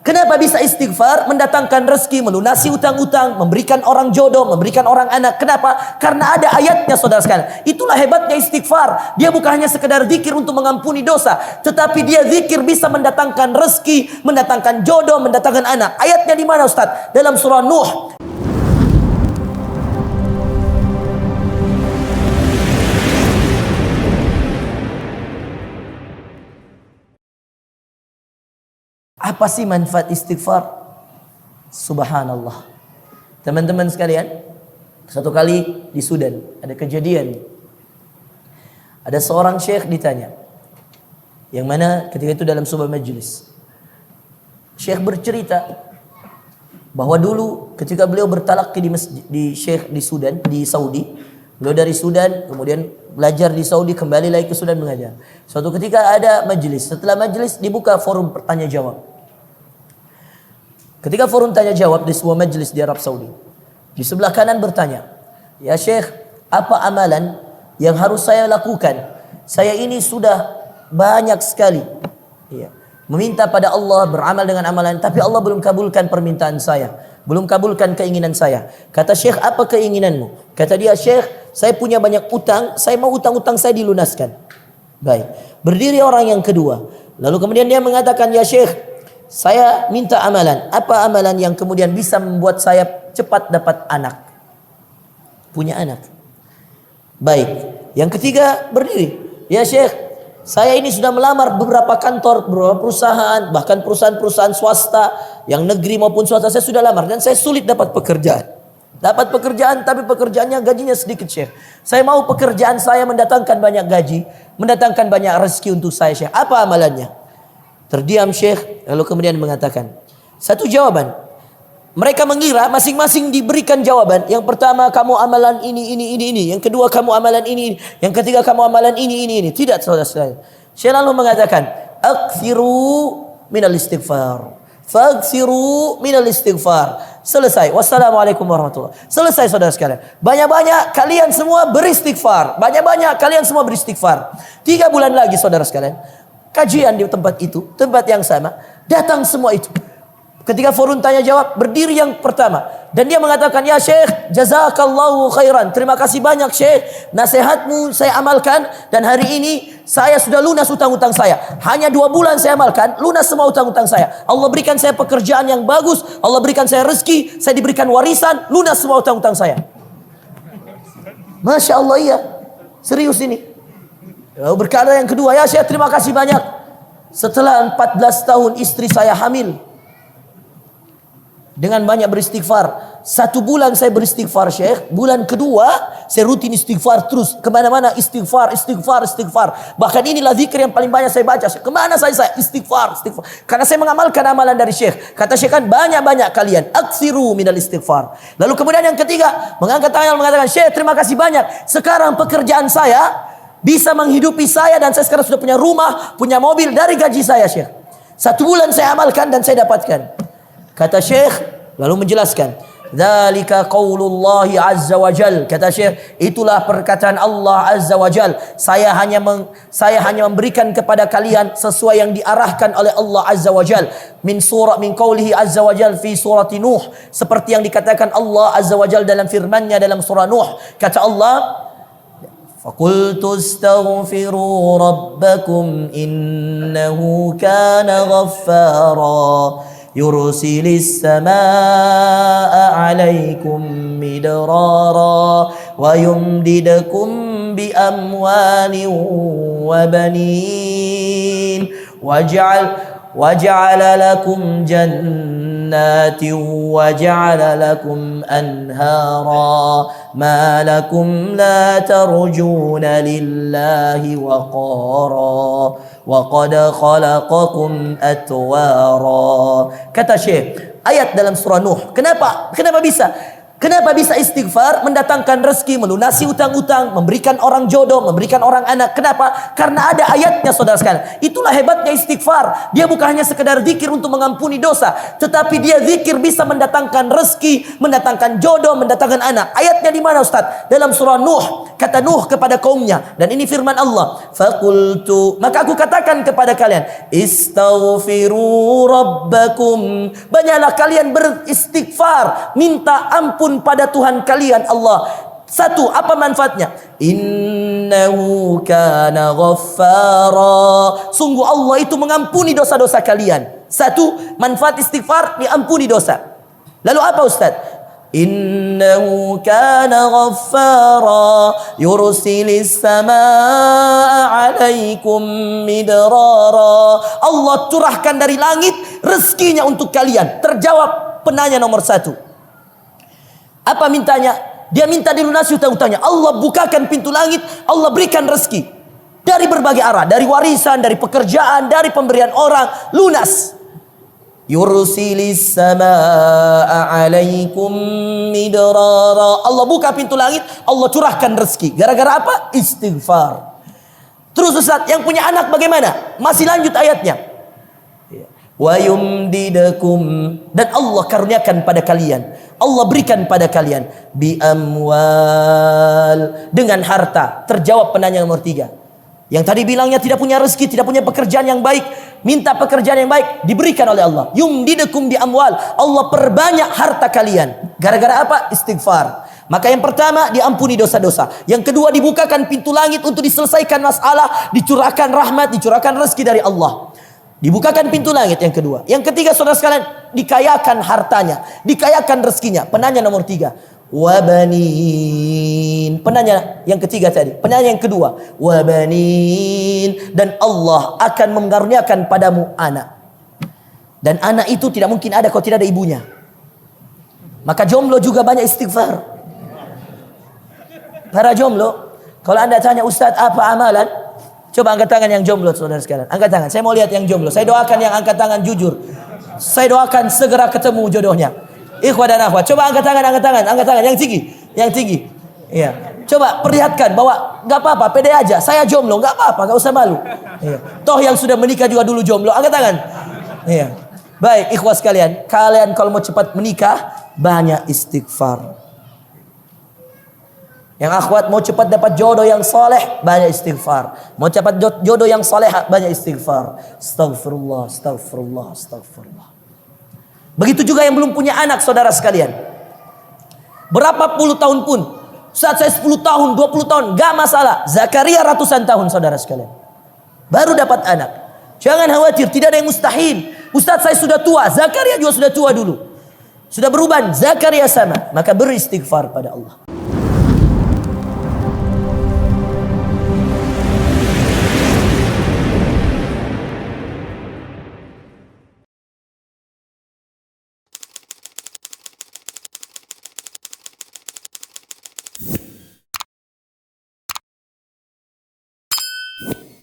Kenapa bisa istighfar? Mendatangkan rezeki, melunasi utang-utang, memberikan orang jodoh, memberikan orang anak. Kenapa? Karena ada ayatnya, saudara sekalian. Itulah hebatnya istighfar. Dia bukan hanya sekedar zikir untuk mengampuni dosa, tetapi dia zikir bisa mendatangkan rezeki, mendatangkan jodoh, mendatangkan anak. Ayatnya di mana, Ustaz? Dalam surah Nuh. Apa sih manfaat istighfar? Subhanallah. Teman-teman sekalian, satu kali di Sudan ada kejadian. Ada seorang syekh ditanya, yang mana ketika itu dalam sebuah majelis. Syekh bercerita bahwa dulu ketika beliau bertalaqi di masjid, di syekh di Sudan, di Saudi. Beliau dari Sudan, kemudian belajar di Saudi, kembali lagi ke Sudan mengajar. Suatu ketika ada majelis. Setelah majelis dibuka forum bertanya jawab. Ketika forum tanya jawab di sebuah majelis di Arab Saudi, di sebelah kanan bertanya, "Ya Syekh, apa amalan yang harus saya lakukan? Saya ini sudah banyak sekali meminta pada Allah, beramal dengan amalan, tapi Allah belum kabulkan permintaan saya, belum kabulkan keinginan saya." Kata Syekh, "Apa keinginanmu?" Kata dia, "Syekh, saya punya banyak utang, saya mau utang-utang saya dilunaskan." Baik. Berdiri orang yang kedua. Lalu kemudian dia mengatakan, "Ya Syekh, saya minta amalan. Apa amalan yang kemudian bisa membuat saya cepat dapat anak? Punya anak." Baik. Yang ketiga berdiri. "Ya Syekh, saya ini sudah melamar beberapa kantor, beberapa perusahaan, bahkan perusahaan-perusahaan swasta, yang negeri maupun swasta saya sudah lamar dan saya sulit dapat pekerjaan. Dapat pekerjaan tapi pekerjaannya gajinya sedikit, Syekh. Saya mau pekerjaan saya mendatangkan banyak gaji, mendatangkan banyak rezeki untuk saya, Syekh. Apa amalannya?" Terdiam Syekh, lalu kemudian mengatakan satu jawaban. Mereka mengira masing-masing diberikan jawaban. Yang pertama, kamu amalan ini. Yang kedua, kamu amalan ini. Yang ketiga, kamu amalan ini. Tidak, saudara-saudara. Syekh lalu mengatakan, "Akthiru minal istighfar. Faghsiru minal istighfar." Selesai. Wassalamualaikum warahmatullahi wabarakatuh. Selesai, saudara sekalian. Banyak-banyak kalian semua beristighfar. Banyak-banyak kalian semua beristighfar. 3 bulan lagi, saudara sekalian, kajian di tempat itu, tempat yang sama, datang semua itu. Ketika forum tanya jawab, berdiri yang pertama dan dia mengatakan, "Ya Syekh, jazakallahu khairan. Terima kasih banyak Syekh. Nasihatmu saya amalkan dan hari ini saya sudah lunas utang-utang saya. Hanya 2 bulan saya amalkan, lunas semua utang-utang saya. Allah berikan saya pekerjaan yang bagus, Allah berikan saya rezeki, saya diberikan warisan, lunas semua utang-utang saya." Masya Allah, iya. Serius ini. Lalu berkata yang kedua, "Ya Syekh, terima kasih banyak. Setelah 14 tahun istri saya hamil. Dengan banyak beristighfar. 1 bulan saya beristighfar, Syekh. Bulan kedua saya rutin istighfar terus. Kemana-mana istighfar. Bahkan inilah zikir yang paling banyak saya baca. Kemana saya istighfar. Karena saya mengamalkan amalan dari Syekh." Kata Syekh, kan banyak-banyak kalian. Aksiru minal istighfar. Lalu kemudian yang ketiga, mengangkat tangan mengatakan, "Syekh, terima kasih banyak. Sekarang pekerjaan saya bisa menghidupi saya dan saya sekarang sudah punya rumah, punya mobil dari gaji saya, Syekh. 1 bulan saya amalkan dan saya dapatkan." Kata Syekh lalu menjelaskan, "Dzalika qaulullahi azza wa jal." Kata Syekh, itulah perkataan Allah azza wa jal. Saya hanya memberikan kepada kalian sesuai yang diarahkan oleh Allah azza wa jal. Min qaulihi azza wa jal fi surati Nuh. Seperti yang dikatakan Allah azza wa jal dalam firman-Nya dalam surah Nuh. Kata Allah, "فَقُلْتُ اسْتَغْفِرُوا رَبَّكُمْ إِنَّهُ كَانَ غَفَّارًا يُرْسِلِ السَّمَاءَ عَلَيْكُمْ مِدْرَارًا وَيُمْدِدْكُمْ بِأَمْوَالٍ وَبَنِينَ وَجَعَلَ لَكُمْ جَنَّاتٍ وَجَعَلَ لَكُمْ أَنْهَارًا مَا لَكُمْ لَا تَرْجُونَ لِلَّهِ وَقَارًا وَقَدْ خَلَقَكُمْ أَطْوَارًا." Kata Syekh, ayat dalam surah Nuh. Kenapa bisa? Kenapa bisa istighfar? Mendatangkan rezeki, melunasi utang-utang, memberikan orang jodoh, memberikan orang anak. Kenapa? Karena ada ayatnya, saudara sekalian. Itulah hebatnya istighfar. Dia bukan hanya sekedar zikir untuk mengampuni dosa, tetapi dia zikir bisa mendatangkan rezeki, mendatangkan jodoh, mendatangkan anak. Ayatnya di mana, Ustaz? Dalam surah Nuh. Kata Nuh kepada kaumnya, dan ini firman Allah, faqultu, maka aku katakan kepada kalian, istaghfiru rabbakum, banyaklah kalian beristighfar, minta ampun pada Tuhan kalian Allah. Satu, apa manfaatnya? Innahu kana ghaffara, sungguh Allah itu mengampuni dosa-dosa kalian. Satu, manfaat istighfar, diampuni dosa. Lalu apa Ustaz? Innahu kana ghaffara yursilis samaa alaikum midrara. Allah curahkan dari langit rezekinya untuk kalian. Terjawab penanya nomor satu. Apa mintanya? Dia minta dilunasi hutang-hutangnya. Allah bukakan pintu langit, Allah berikan rezeki dari berbagai arah, dari warisan, dari pekerjaan, dari pemberian orang, lunas. Yursilis samaa alaikum midrara. Allah buka pintu langit, Allah curahkan rezeki. Gara-gara apa? Istighfar. Terus Ustaz, yang punya anak bagaimana? Masih lanjut ayatnya. Wa yumdidakum, dan Allah karuniakan pada kalian, Allah berikan pada kalian bi amwal, dengan harta. Terjawab penanya nomor 3. Yang tadi bilangnya tidak punya rezeki, tidak punya pekerjaan yang baik, minta pekerjaan yang baik, diberikan oleh Allah. Yumdidakum bi amwal, Allah perbanyak harta kalian. Gara-gara apa? Istighfar. Maka yang pertama, diampuni dosa-dosa. Yang kedua, dibukakan pintu langit untuk diselesaikan masalah, dicurahkan rahmat, dicurahkan rezeki dari Allah. Dibukakan pintu langit yang kedua. Yang ketiga, saudara sekalian, dikayakan hartanya, dikayakan rezekinya. Penanya nomor 3. Wabanin. Penanya yang ketiga tadi. Penanya yang kedua. Wabanin. Dan Allah akan mengaruniakan padamu anak. Dan anak itu tidak mungkin ada kalau tidak ada ibunya. Maka jomblo juga banyak istighfar. Para jomblo, kalau anda tanya, Ustaz apa amalan? Coba angkat tangan yang jomblo, saudara sekalian. Angkat tangan. Saya mau lihat yang jomblo. Saya doakan yang angkat tangan jujur. Saya doakan segera ketemu jodohnya. Ikhwah dan akhwat, coba angkat tangan yang tinggi, Iya. Coba perlihatkan bahwa nggak apa-apa, pede aja. Saya jomblo, nggak apa-apa, nggak usah malu. Iya. Toh yang sudah menikah juga dulu jomblo. Angkat tangan. Iya. Baik, ikhwah sekalian, kalian kalau mau cepat menikah, banyak istighfar. Yang akhwat mau cepat dapat jodoh yang soleh, banyak istighfar. Mau cepat jodoh yang solehah, banyak istighfar. Astagfirullah, astagfirullah, astagfirullah. Begitu juga yang belum punya anak, saudara sekalian. Berapa puluh tahun pun, saat saya 10 tahun, 20 tahun, gak masalah. Zakaria ratusan tahun, saudara sekalian, baru dapat anak. Jangan khawatir, tidak ada yang mustahil. Ustaz saya sudah tua, Zakaria juga sudah tua dulu. Sudah berubah, Zakaria sama. Maka beristighfar pada Allah.